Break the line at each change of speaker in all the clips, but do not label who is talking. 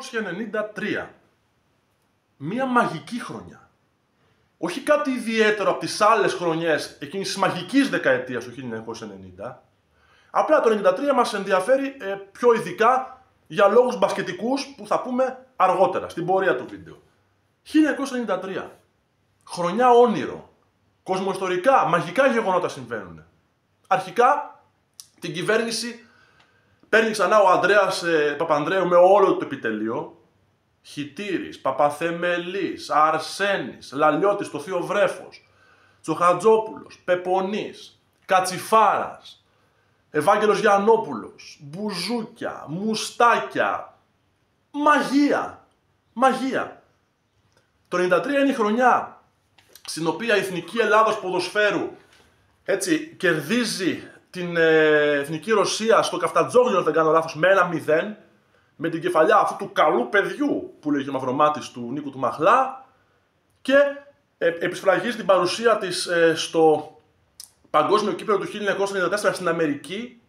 1993. Μία μαγική χρονιά. Όχι κάτι ιδιαίτερο από τις άλλες χρονιές εκείνης της μαγικής δεκαετίας του 1990. Απλά το 1993 μας ενδιαφέρει πιο ειδικά για λόγους μπασκετικούς που θα πούμε αργότερα, στην πορεία του βίντεο. 1993. Χρονιά όνειρο. Κοσμοϊστορικά, μαγικά γεγονότα συμβαίνουν. Αρχικά, την κυβέρνηση παίρνει ξανά ο Ανδρέας Παπανδρέου με όλο το επιτελείο. Χιτήρης, Παπαθεμελής, Αρσένης, Λαλιώτης, το Θείο Βρέφος, Τσοχατζόπουλος, Πεπονής, Κατσιφάρας, Ευάγγελος Γιαννόπουλος, Μπουζούκια, Μουστάκια. Μαγεία! Μαγεία! Το 1993 είναι η χρονιά στην οποία η Εθνική Ελλάδος ποδοσφαίρου κερδίζει την Εθνική Ρωσία στο Καφτατζόγλιο, αν δεν κάνω λάθος, με 1-0, με την κεφαλιά αυτού του καλού παιδιού που λέγει ο Μαυρομάτης του Νίκου του Μαχλά, και επισφραγίζει την παρουσία της στο Παγκόσμιο Κύπελλο του 1994 στην Αμερική,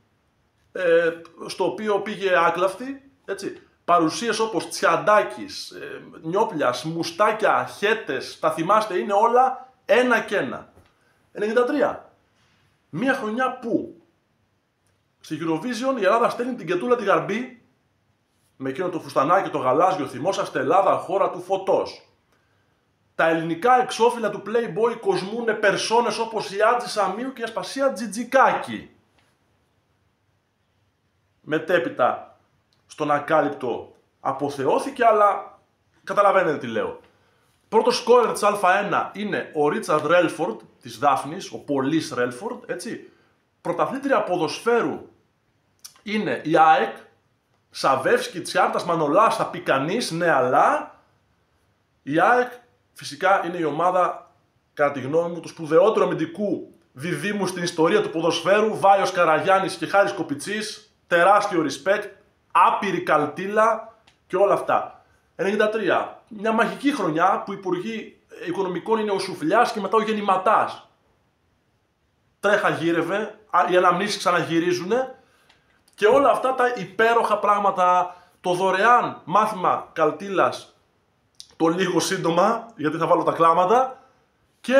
στο οποίο πήγε άκλαυτη, έτσι. Παρουσίες όπως Τσιαντάκης, Νιόπλιας, Μουστάκια, Χέτες, τα θυμάστε, είναι όλα ένα και ένα. 93. Μία χρονιά που στη Eurovision η Ελλάδα στέλνει την κετούλα τη γαρμπή με εκείνο το φουστανάκι, το γαλάζιο, θυμόσαστε Ελλάδα, χώρα του φωτός. Τα ελληνικά εξώφυλλα του Playboy κοσμούν περσόνες όπως η Άτζη Σαμίου και η Ασπασία Τζιτζικάκη. Μετέπειτα στον ακάλυπτο αποθεώθηκε, αλλά καταλαβαίνετε τι λέω. Πρώτος σκόρερ της Α1 είναι ο Ρίτσαρντ Ρέλφορντ της Δάφνης, ο Πολύς Ρέλφορντ, έτσι. Πρωταθλήτρια ποδοσφαίρου είναι η ΑΕΚ, Σαβεύσκι, Τσιάρτας, Μανολάς, θα πει κανείς, ναι, αλλά η ΑΕΚ φυσικά είναι η ομάδα, κατά τη γνώμη μου, του σπουδαιότερου αμυντικού διδήμου στην ιστορία του ποδοσφαίρου, Βάιος Καραγιάννης και Χάρης Κοπιτσής, τεράστιο respect, άπειρη καλτήλα και όλα αυτά. 93. Μια μαγική χρονιά που υπουργοί οικονομικών είναι ο Σουφλιάς και μετά ο Γεννηματάς. Τρέχα γύρευε, οι αναμνήσεις ξαναγυρίζουνε και όλα αυτά τα υπέροχα πράγματα, το δωρεάν μάθημα καλτήλας, το λίγο σύντομα, γιατί θα βάλω τα κλάματα, και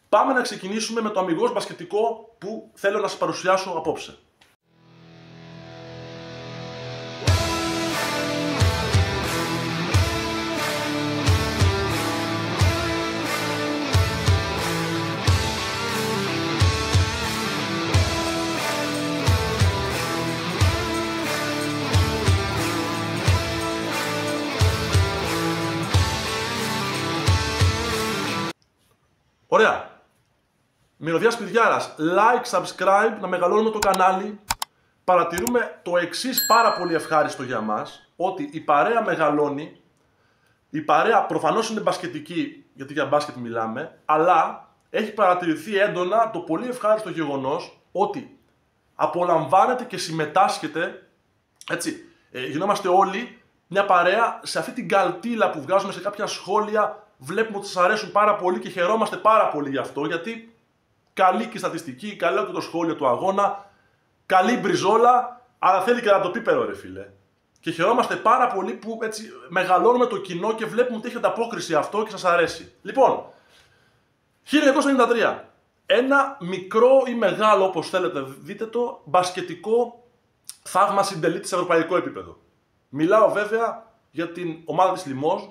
πάμε να ξεκινήσουμε με το αμιγώς μπασκετικό που θέλω να σας παρουσιάσω απόψε. Ωραία. Μυρωδιά Σπυριάρας. Like, subscribe, να μεγαλώνουμε το κανάλι. Παρατηρούμε το εξής πάρα πολύ ευχάριστο για μας, ότι η παρέα μεγαλώνει. Η παρέα προφανώς είναι μπασκετική, γιατί για μπάσκετ μιλάμε, αλλά έχει παρατηρηθεί έντονα το πολύ ευχάριστο γεγονός ότι απολαμβάνετε και συμμετάσχετε, έτσι, γινόμαστε όλοι μια παρέα σε αυτή την καλτήλα που βγάζουμε σε κάποια σχόλια. Βλέπουμε ότι σας αρέσουν πάρα πολύ και χαιρόμαστε πάρα πολύ γι' αυτό, γιατί καλή και η στατιστική, καλό και το σχόλιο του αγώνα, καλή μπριζόλα, αλλά θέλει και να το πίπερο, ρε φίλε. Και χαιρόμαστε πάρα πολύ που έτσι μεγαλώνουμε το κοινό και βλέπουμε ότι έχει ανταπόκριση αυτό και σας αρέσει. Λοιπόν, 1993. Ένα μικρό ή μεγάλο, όπως θέλετε δείτε το, μπασκετικό θαύμα συντελείται σε ευρωπαϊκό επίπεδο. Μιλάω βέβαια για την ομάδα της Λιμόζ.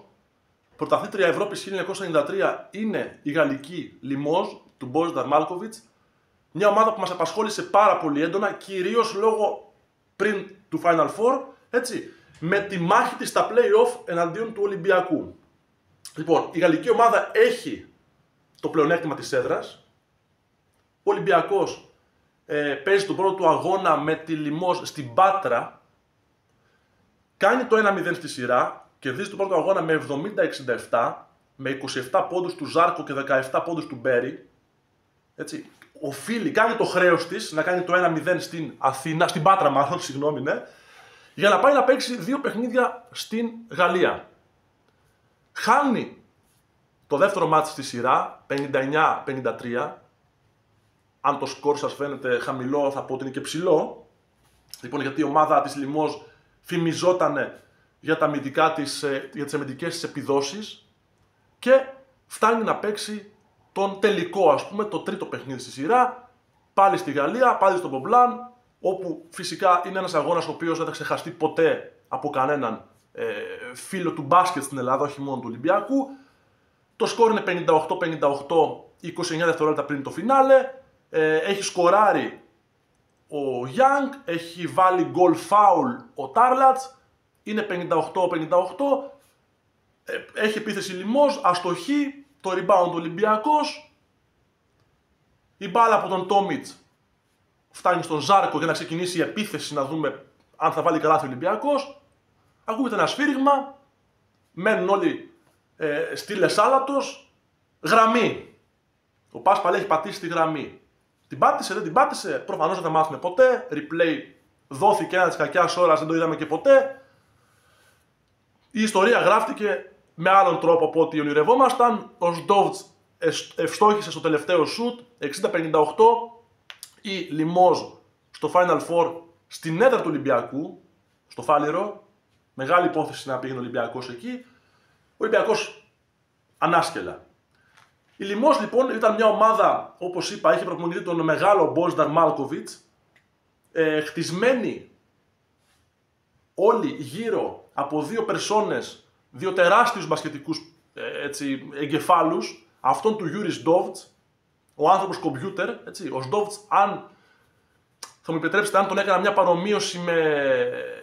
Πρωταθλήτρια Ευρώπης 1993 είναι η γαλλική Λιμόζ του Μποζινταρ Μαλκοβιτς. Μια ομάδα που μας απασχόλησε πάρα πολύ έντονα, κυρίως λόγω πριν του Final Four, έτσι, με τη μάχη της στα play-off εναντίον του Ολυμπιακού. Λοιπόν, η γαλλική ομάδα έχει το πλεονέκτημα της έδρας. Ο Ολυμπιακός παίζει τον πρώτο του αγώνα με τη Λιμόζ στην Πάτρα. Κάνει το 1-0 στη σειρά. Κερδίζει τον πρώτο αγώνα με 70-67, με 27 πόντους του Ζάρκο και 17 πόντους του Μπέρι. Έτσι, οφείλει, κάνει το χρέος της να κάνει το 1-0 στην Αθήνα, στην Πάτρα μάλλον, συγγνώμη, ναι, για να πάει να παίξει 2 παιχνίδια στην Γαλλία. Χάνει το δεύτερο μάτς στη σειρά, 59-53. Αν το σκορ σας φαίνεται χαμηλό, θα πω ότι είναι και ψηλό. Λοιπόν, γιατί η ομάδα της Λιμόζ φημιζότανε για τις αμυντικές της επιδόσεις και φτάνει να παίξει τον τελικό, ας πούμε, το τρίτο παιχνίδι στη σειρά, πάλι στη Γαλλία, πάλι στο Πομπλάν, όπου φυσικά είναι ένας αγώνας ο οποίος δεν θα ξεχαστεί ποτέ από κανέναν φίλο του μπάσκετ στην Ελλάδα, όχι μόνο του Ολυμπιακού. Το σκορ είναι 58-58, 29 δευτερόλεπτα πριν το φινάλε. Έχει σκοράρει ο Γιάνγκ, έχει βάλει γκολ φάουλ ο Τάρλατς, είναι 58-58, έχει επίθεση Λιμός, αστοχή, το rebound Ολυμπιακός, η μπάλα από τον Τόμιτς φτάνει στον Ζάρκο για να ξεκινήσει η επίθεση, να δούμε αν θα βάλει καλάθι ο Ολυμπιακός. Ακούγεται ένα σφύριγμα, μένουν όλοι στήλες άλατος, γραμμή. Ο Πάσπαλ έχει πατήσει τη γραμμή. Την πάτησε, δεν την πάτησε, προφανώς δεν θα μάθουμε ποτέ. Replay δόθηκε ένα της κακιάς ώρας, δεν το είδαμε και ποτέ. Η ιστορία γράφτηκε με άλλον τρόπο από ό,τι ονειρευόμασταν. Ο Σντόβτς ευστόχησε στο τελευταίο σουτ, 60-58. Η Λιμόζ στο Final Four στην έδρα του Ολυμπιακού, στο Φάληρο. Μεγάλη υπόθεση να πήγαινε ο Ολυμπιακός εκεί. Ο Ολυμπιακός ανάσκελα. Η Λιμόζ λοιπόν ήταν μια ομάδα, όπως είπα, είχε προπονητή τον μεγάλο Μποζινταρ Μαλκοβιτς, χτισμένη όλοι γύρω από δύο περσόνες, δύο τεράστιους μπασκετικούς εγκεφάλους, αυτόν του Γιούρι Σντόβτς, ο άνθρωπος κομπιούτερ. Ο Σντόβτς, αν θα μου επιτρέψετε, αν τον έκανα μια παρομοίωση με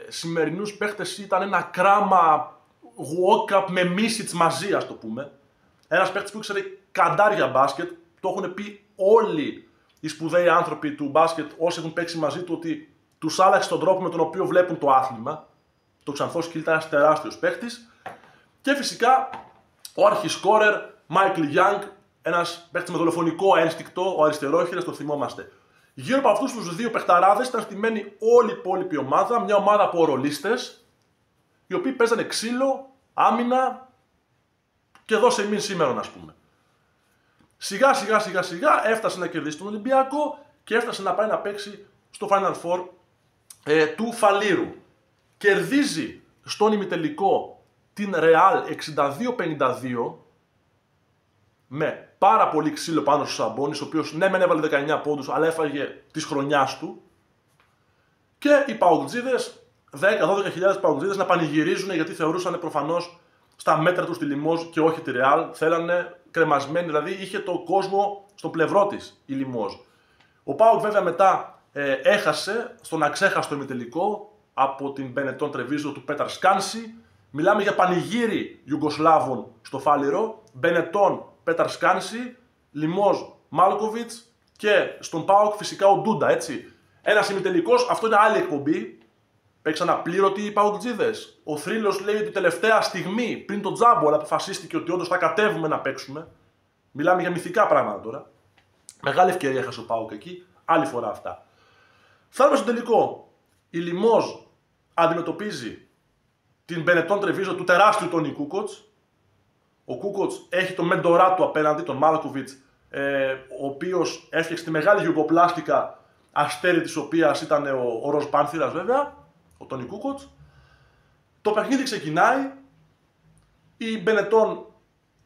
σημερινούς παίχτες, ήταν ένα κράμα walk-up με Μίσιτς μαζί, ας το πούμε. Ένας παίχτης που ήξερε καντάρια μπάσκετ, το έχουν πει όλοι οι σπουδαίοι άνθρωποι του μπάσκετ, όσοι έχουν παίξει μαζί του, ότι τους άλλαξε τον τρόπο με τον οποίο βλέπουν το άθλημα. Το ξανθό σκύλ ήταν ένας τεράστιος παίχτης. Και φυσικά ο αρχισκόρερ Μάικλ Γιάνγκ, ένας παίχτης με δολοφονικό ένστικτο, ο αριστερόχειρας, το θυμόμαστε. Γύρω από αυτούς τους δύο παιχταράδες ήταν στημένη όλη η υπόλοιπη ομάδα, μια ομάδα από ρολίστες, οι οποίοι παίζανε ξύλο, άμυνα και δώσε εμείς σήμερα, ας πούμε. Σιγά σιγά έφτασε να κερδίσει τον Ολυμπιακό και έφτασε να πάει να παίξει στο Final Four του Φαλήρου. Κερδίζει στον ημιτελικό την Real 62-52 με πάρα πολύ ξύλο πάνω στους Σαμπόνις, ο οποίος ναι μεν έβαλε 19 πόντους, αλλά έφαγε της χρονιάς του. Και οι παουτζίδες, 10-12 παουτζίδες να πανηγυρίζουν, γιατί θεωρούσαν προφανώς στα μέτρα τους τη Λιμόζ και όχι τη Real. Θέλανε κρεμασμένη, δηλαδή είχε το κόσμο στο πλευρό της η Λιμόζ. Ο ΠΑΟΚ βέβαια μετά έχασε στον αξέχαστο ημιτελικό από την Μπενετόν Τρεβίζο του Πέταρ Σκάνση. Μιλάμε για πανηγύρι Ιουγκοσλάβων στο Φάληρο. Μπενετόν Πέταρ Σκάνση, Λιμόζ Μάλκοβιτς και στον ΠΑΟΚ φυσικά ο Ντούντα, έτσι. Ένας ημιτελικός, αυτό είναι άλλη εκπομπή. Παίξαν απλήρωτοι οι παουτζίδες. Ο θρύλος λέει ότι τελευταία στιγμή πριν τον τζάμπο, αλλά αποφασίστηκε ότι όντως θα κατέβουμε να παίξουμε. Μιλάμε για μυθικά πράγματα τώρα. Μεγάλη ευκαιρία έχασε ο ΠΑΟΚ εκεί. Άλλη φορά αυτά. Φτάνουμε στο τελικό. Η Λιμόζ αντιμετωπίζει την Μπενετόν Τρεβίζο του τεράστιου Τόνι Κούκοτς. Ο Κούκοτς έχει τον μεντορά του απέναντι, τον Μάλκοβιτς, ο οποίος έφτιαξε τη μεγάλη γιουγκοπλάστικα, αστέρι της οποίας ήταν ο Ροζ Πάνθυρας βέβαια, ο Τόνι Κούκοτς. Το παιχνίδι ξεκινάει. Η Μπενετόν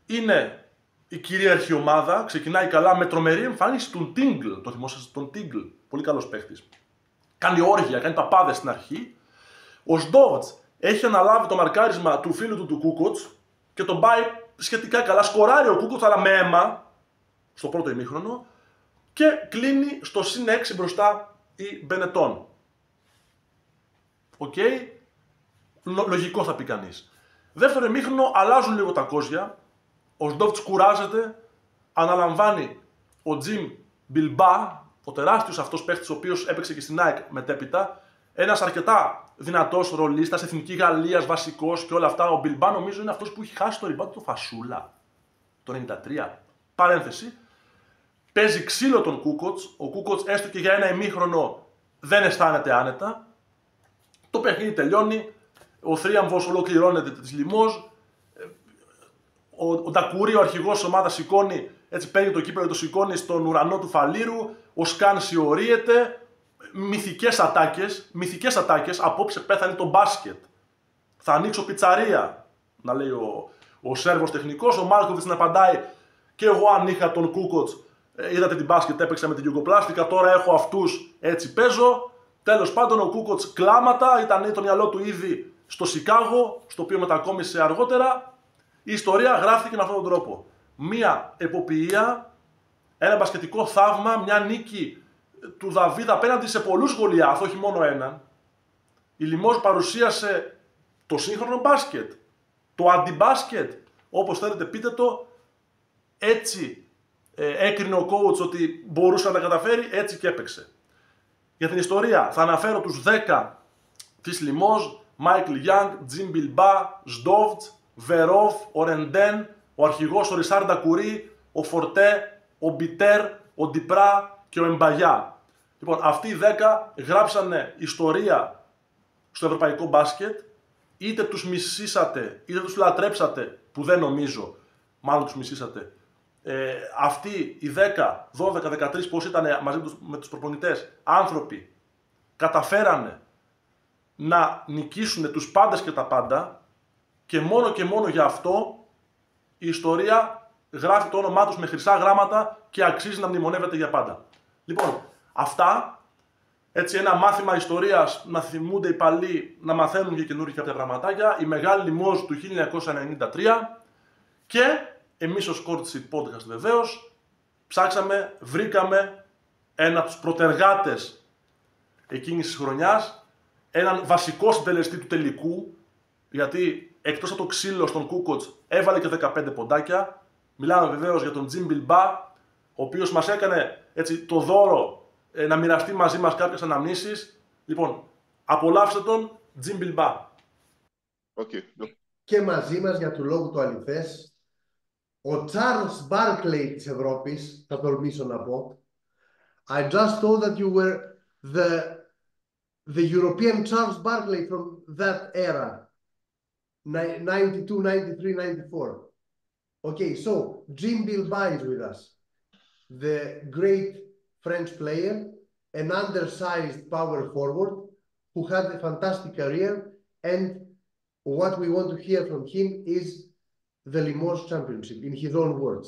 είναι η κυρίαρχη ομάδα, ξεκινάει καλά με τρομερή εμφάνιση του Τίγκλ. Το θυμόσαστε τον Τίγκλ, πολύ καλός παίχτης. Κάνει όργια, κάνει παπάδες στην αρχή. Ο Σντόβτς έχει αναλάβει το μαρκάρισμα του φίλου του Κούκοτς και τον πάει σχετικά καλά. Σκοράρει ο Κούκοτς, αλλά με αίμα στο πρώτο ημίχρονο και κλείνει στο συν 6 μπροστά η Μπενετόν. Οκ, λογικό θα πει κανείς. Δεύτερο ημίχρονο αλλάζουν λίγο τα κόζια. Ο Σντόβτς κουράζεται, αναλαμβάνει ο Τζιμ Μπιλμπά, ο τεράστιος αυτός παίχτης, ο οποίος έπαιξε και στην ΑΕΚ μετέπειτα. Ένας αρκετά δυνατός ρολίστας, εθνική Γαλλίας, βασικός και όλα αυτά. Ο Μπιλμπά νομίζω είναι αυτός που έχει χάσει το rebound του Φασούλα το 93. Παρένθεση. Παίζει ξύλο τον Κούκοτς. Ο Κούκοτς έστω και για ένα ημίχρονο δεν αισθάνεται άνετα. Το παιχνίδι τελειώνει. Ο θρίαμβος ολοκληρώνεται της Λιμόζ. Ο Ντακουρί, ο αρχηγός της ομάδας, σηκώνει, έτσι παίρνει το κύπελλο και το σηκώνει στον ουρανό του Φαλήρου. Ο Σκάνση ορίεται. Μυθικές ατάκες. Απόψε πέθανε το μπάσκετ. Θα ανοίξω πιτσαρία, να λέει ο Σέρβος τεχνικός. Ο Μάλκοβιτς να απαντάει, και εγώ αν είχα τον Κούκοτς, είδατε την μπάσκετ, έπαιξα με την Γιουγκοπλάστικα, τώρα έχω αυτούς, έτσι παίζω. Τέλος πάντων, ο Κούκοτς κλάματα, ήταν το μυαλό του ήδη στο Σικάγο, στο οποίο μετακόμισε αργότερα. Η ιστορία γράφτηκε με αυτόν τον τρόπο. Μία εποποιία, ένα μπασκετικό θαύμα, μια νίκη του Δαβίδ απέναντι σε πολλούς Γολιάθ, όχι μόνο έναν. Η Λιμόζ παρουσίασε το σύγχρονο μπάσκετ, το αντιμπάσκετ, όπως θέλετε πείτε το. Έτσι έκρινε ο coach ότι μπορούσε να τα καταφέρει, έτσι και έπαιξε. Για την ιστορία θα αναφέρω τους 10 της Λιμόζ: Μάικλ Γιάνγκ, Τζιμ Μπιλμπά, Σντόβτς, Βερόφ, ο Ρεντέν, ο αρχηγός ο Ρισάρντα Κουρί, ο Φορτέ, ο Μπιτέρ, ο Ντιπρά και ο Εμπαγιά. Λοιπόν, αυτοί οι 10 γράψανε ιστορία στο ευρωπαϊκό μπάσκετ. Είτε τους μισήσατε, είτε τους λατρέψατε, που δεν νομίζω, μάλλον τους μισήσατε. Αυτοί οι 10, 12, 13 πώς ήταν μαζί με τους προπονητές άνθρωποι, καταφέρανε να νικήσουν τους πάντες και τα πάντα, και μόνο για αυτό η ιστορία γράφει το όνομά τους με χρυσά γράμματα και αξίζει να μνημονεύεται για πάντα. Λοιπόν, αυτά, έτσι ένα μάθημα ιστορίας, να θυμούνται οι παλιοί, να μαθαίνουν για καινούργια κάποια πραγματάκια. Η μεγάλη Λιμόζ του 1993 και εμείς ως Κόρτσι Podcast βεβαίως ψάξαμε, βρήκαμε ένα από τους πρωτεργάτες εκείνης της χρονιάς, έναν βασικό συντελεστή του τελικού, γιατί εκτός από το ξύλο στον Κούκοτς έβαλε και 15 ποντάκια. Μιλάμε βεβαίως για τον Τζιμ Μπιλμπά, ο οποίος μας έκανε έτσι το δώρο να μοιραστεί μαζί μας κάποιες αναμνήσεις. Λοιπόν, απολαύστε τον, Τζιμ Μπιλμπά.
Okay.
Και μαζί μας, για του λόγου του αληθές, ο Τσάρλς Μπάρκλεϊ της Ευρώπης, θα τολμήσω να πω. I just thought that you were the European Charles Barkley from that era, 92, 93, 94. Okay, so Jim Bilbao is with us, the great French player, an undersized power forward who had a fantastic career, and what we want to hear from him is the Limoges Championship, in his own words.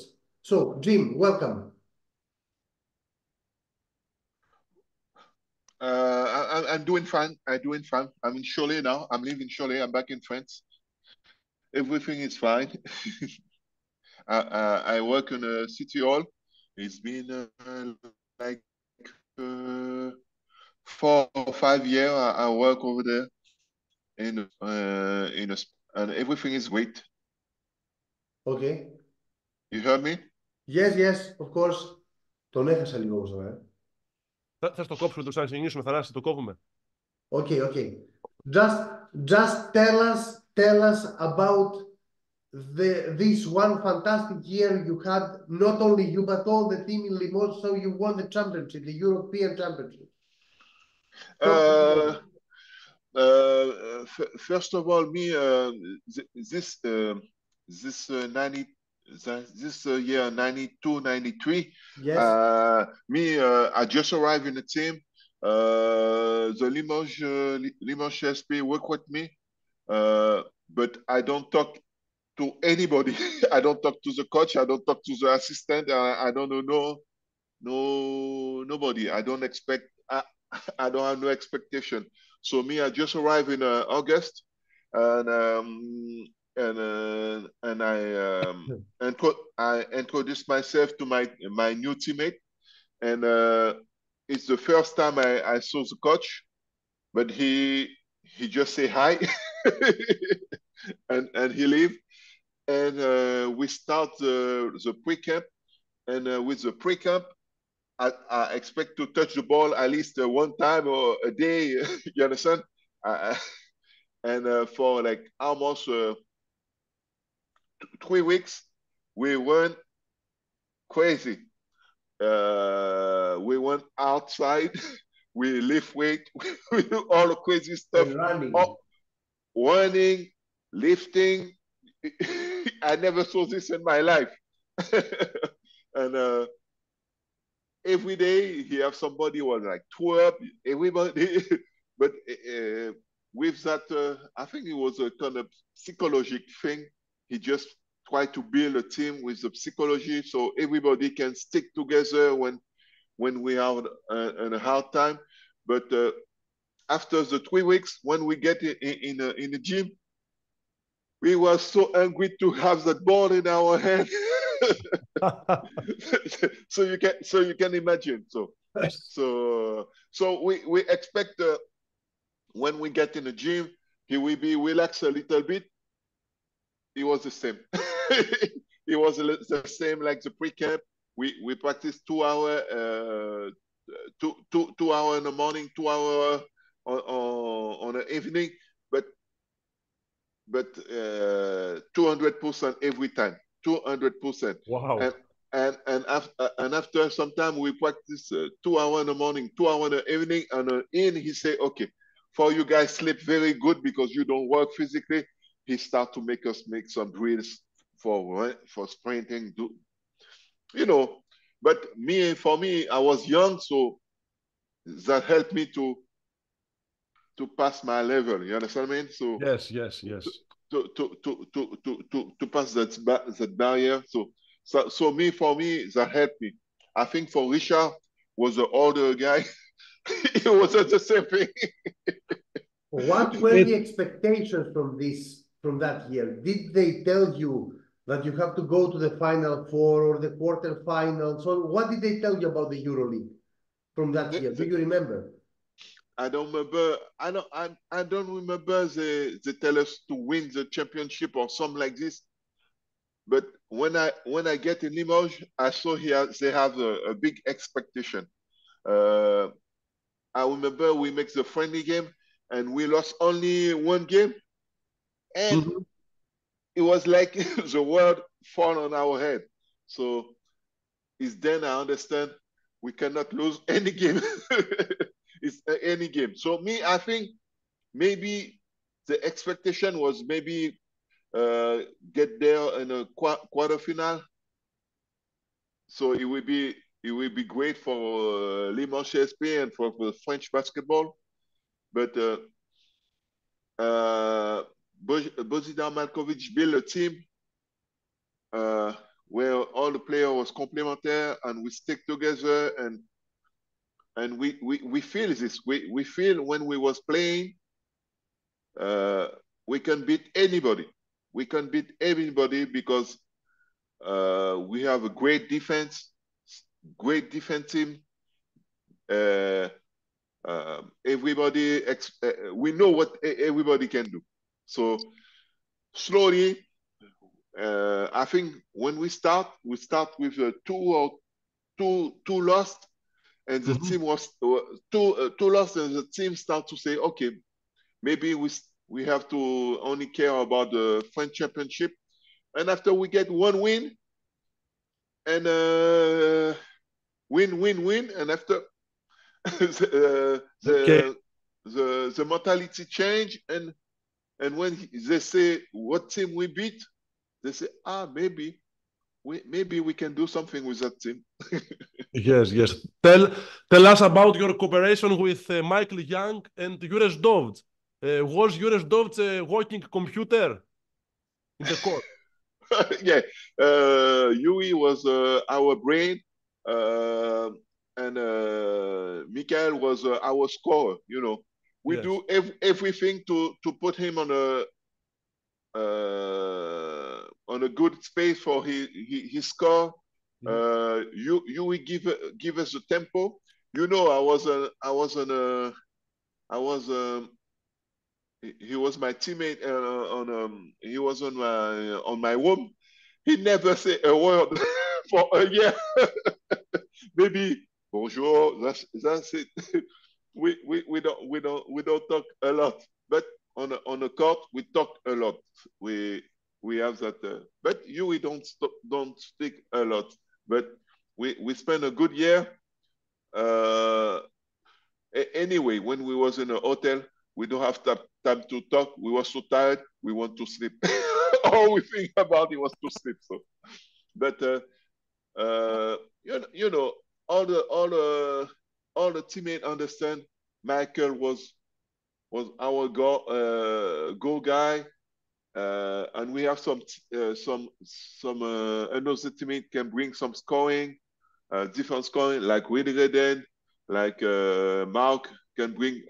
So, Jim, welcome.
I'm doing fine. I'm in Cholet now. I'm living in Cholet. I'm back in France. Everything is fine. I work in a city hall. It's been like 4 or 5 years. I work over there, and everything is great.
Okay.
You heard me?
Yes, of course. Τον έχασα λίγο όμως τώρα.
Θα το κόψουμε, το ξανασυνηθίσουμε, Θανάση, το κόβουμε.
Okay. Just tell us about this one fantastic year you had, not only you, but all the team in Limoges, so you won the championship, the European Championship.
First of all, me, this year 92, 93,
Yes.
I just arrived in the team. The Limoges SP work with me, but I don't talk to anybody. I don't talk to the coach. I don't talk to the assistant. I don't know nobody. I don't expect. I don't have no expectation. So me, I just arrived in August, and I introduced myself to my new teammate, and it's the first time I saw the coach, but he just say hi, and he leave, and we start the pre-camp, and with the pre-camp, I expect to touch the ball at least one time or a day. You understand? And for like almost 3 weeks, we went crazy. We went outside. We lift weight. We do all the crazy stuff. Running, lifting. I never saw this in my life. And every day he have somebody who was like threw up. Everybody, but with that, I think it was a kind of psychological thing. He just tried to build a team with the psychology so everybody can stick together when we have a hard time. But after the 3 weeks, when we get in the gym, we were so angry to have that ball in our hand. so you can imagine. So we expect when we get in the gym, he will be relaxed a little bit. It was the same. It was the same like the pre-camp. We practiced 2 hours, 2 hours in the morning, 2 hours on the evening, but 200% every time, 200%.
Wow.
And after some time we practice 2 hours in the morning, 2 hours in the evening, and he say, okay, for you guys sleep very good because you don't work physically. He start to make us make some drills for sprinting, you know. But for me, I was young, so that helped me to pass my level. You understand what I mean? So
yes.
To pass that barrier. So for me, that helped me. I think for Richard was the older guy. It wasn't the same thing.
What were the expectations from that year? Did they tell you that you have to go to the Final Four or the quarterfinals? So what did they tell you about the EuroLeague from that year? Do you remember?
I don't remember. I don't remember they tell us to win the championship or something like this. But when I get in Limoges, I saw they have a big expectation. I remember we make the friendly game and we lost only 1 game, and it was like the world fall on our head. So it's then I understand we cannot lose any game. It's any game. So I think maybe the expectation was maybe get there in a quarterfinal. So it will be great for Limoges SP and for the French basketball. But Boζινταρ Μαλκοβιτς built a team where all the players was complementary and we stick together, and we feel this. We feel when we was playing, we can beat anybody. We can beat everybody because we have a great defense team. Everybody, we know what everybody can do. So slowly, I think when we start with two lost, and the team was two lost, and the team start to say, okay, maybe we have to only care about the French championship. And after we get 1 win, and win, and after the mentality change, and when they say what team we beat, they say, maybe we can do something with that team.
Yes. Tell us about your cooperation with Michael Young and Juris Dovc. Was Juris Dovc a working computer in the court?
Yeah, Yuri was our brain, and Michael was our scorer. You know, we do everything to put him on a good space for his score. You will give us the tempo. You know, he was my teammate he was on my room. He never said a word for a year. Maybe bonjour. That's it. We don't talk a lot, but on the court we talk a lot. We have that, but we don't speak a lot. But we spent a good year. Anyway, when we was in a hotel, we don't have time to talk. We were so tired, we want to sleep. All we think about it was to sleep. So, but you know, all the teammates understand. Michael was was our goal guy. And we have some another teammate can bring some scoring, different scoring, like Willy Reden, like Mark can bring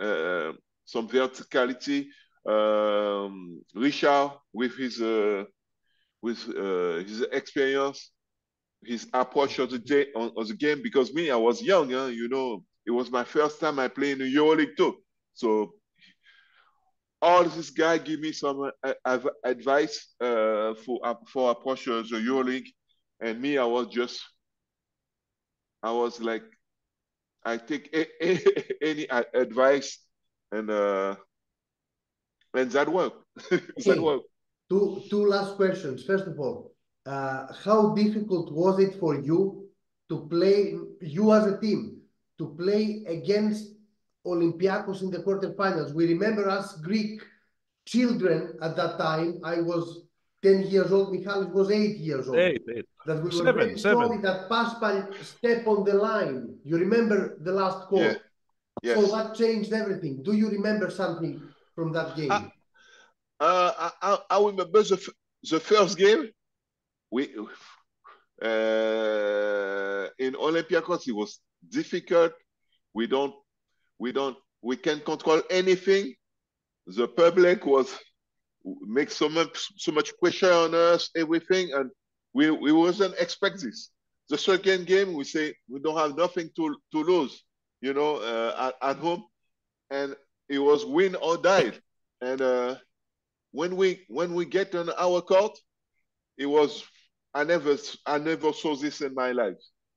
some verticality. Richard with his experience, his approach of the game. Because me, I was young, you know, it was my first time I played in the EuroLeague too. So all this guy give me some advice for approach the EuroLeague, and me, I was like, I take any advice, and that worked. That worked.
Two last questions. First of all, how difficult was it for you to play, you as a team, to play against Olympiacos in the quarterfinals? We remember us Greek children at that time. I was 10 years old, Michalis was 8 years old.
Eight.
That we were very sorry that Paspal stepped on the line. You remember the last call?
Yeah. Yes.
So that changed everything. Do you remember something from that game?
I remember the first game. We in Olympiacos, it was difficult. We can't control anything. The public make so much pressure on us, everything, and we wasn't expect this. The second game, we say we don't have nothing to lose, you know, at home, and it was win or die. And when we get on our court, it was I never saw this in my life.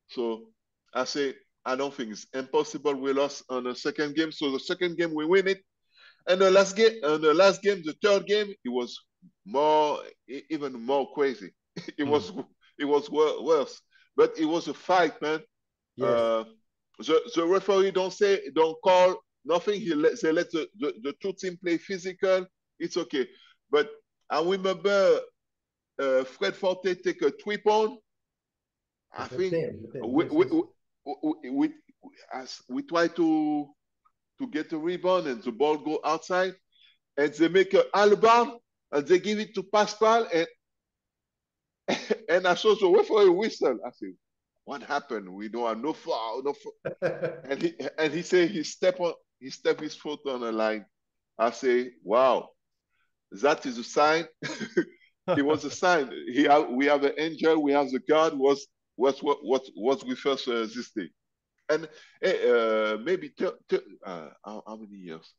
So I say I don't think it's impossible. We lost on the second game, so the second game we win it. And the last game, the third game, it was even more crazy. It was worse, but it was a fight, man.
Yes.
The referee don't call nothing. They let the two teams play physical. It's okay. But I remember Fred Forte take a 3-point. I think we try to get a rebound and the ball go outside, and they make a halberd and they give it to Pascal, and I saw the referee whistle. I said, "What happened? We don't have no foul, no foul." and he said he stepped his foot on the line. I say, "Wow, that is a sign." It was a sign. We have an angel. We have the God. Was with us this day. And maybe how many years?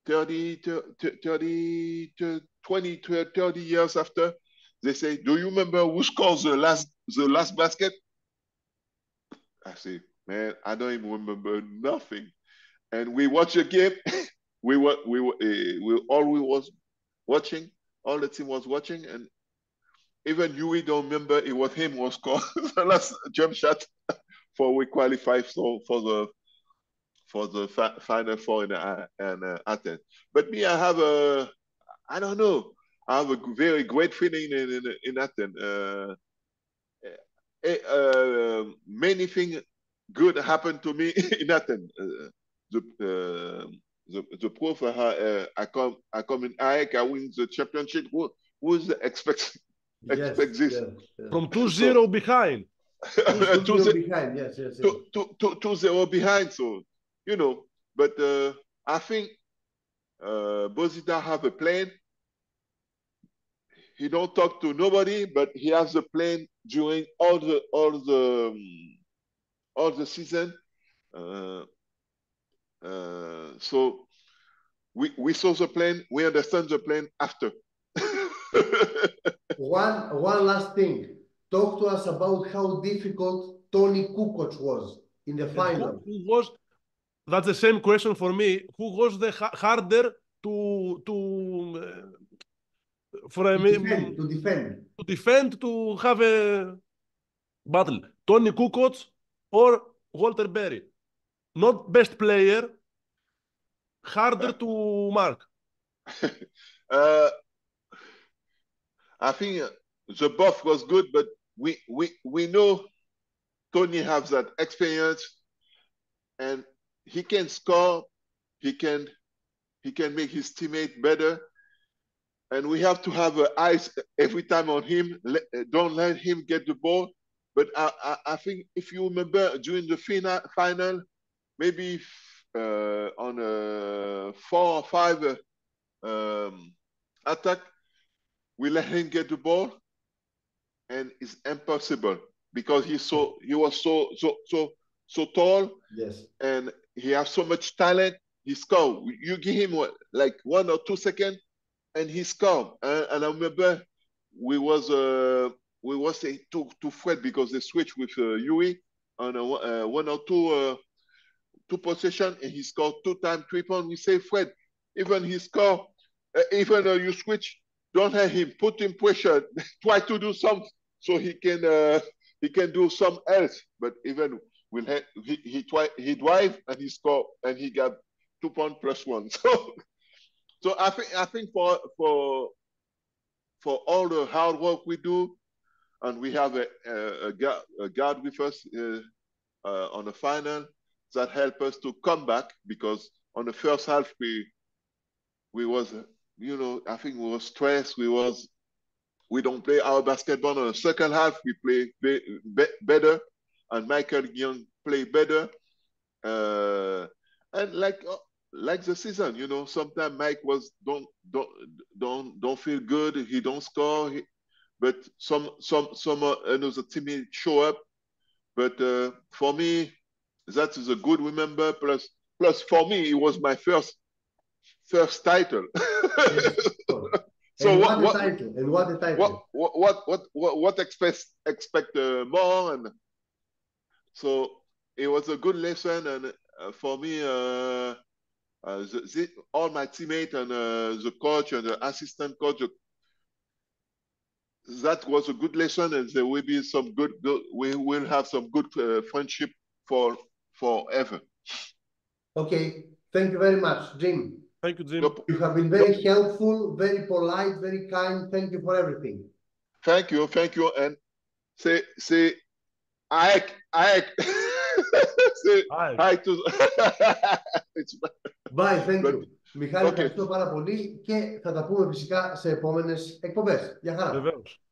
20, 30 years after, they say, "Do you remember who scored the last basket?" I say, "Man, I don't even remember nothing." And we watch a game. we was watching. All the team was watching, and even you don't remember it was him who scored the last jump shot for we qualify for the Final Four in Athens. But me, I don't know. I have a very great feeling in Athens. Many things good happened to me in Athens. The proof I come in AEK, I win the championship. Who's expect this?
Yes.
From 2-0 behind.
2-0 behind, yes.
2-0 behind, so, you know, but I think Bozidaar have a plan. He don't talk to nobody, but he has a plan during all the season. So we saw the plan, we understand the plan after.
One last thing. Talk to us about how difficult Tony Kukoc was in the final.
That's the same question for me. Who was the harder to defend, to have a battle? Tony Kukoc or Walter Berry? Not best player, harder to mark.
I think the both was good, but we know Tony has that experience, and he can score. He can he can make his teammate better. And we have to have eyes every time on him. Don't let him get the ball. But I think if you remember during the final, maybe on a 4 or 5 attack, we let him get the ball, and it's impossible because he was so tall.
Yes.
And he has so much talent. He scored. You give him like 1 or 2 seconds, and he scored. And I remember we was saying to Fred because they switched with Yui on 1 or 2 possession, and he scored 2 times 3 points. We say, Fred, even he score, even you switch, don't have him, put him pressure, try to do some so he can do some else. But even he drive and he score and he got 2 points plus 1. So I think for all the hard work we do, and we have a guard with us on the final that help us to come back, because on the first half we was, I think we were stressed. We don't play our basketball. On the second half we play better, and Michael Young play better. And like the season, sometimes Mike don't feel good. He don't score. But some another teammate show up. But for me, that is a good remember. Plus for me, it was my first title.
Yes.
So
and what a title!
What expect more? And so it was a good lesson. And for me, all my teammates and the coach and the assistant coach, that was a good lesson, and there will be some good. We will have some good friendship forever.
Okay, thank you very much, Jim.
Thank you, Jim.
You have been very helpful, very polite, very kind. Thank you for everything.
Thank you, and say I say hi to.
Bye, thank you. Μιχάλη, ευχαριστώ πάρα πολύ και θα τα πούμε φυσικά σε επόμενες εκπομπές. Γεια χαρά.
Βεβαίως.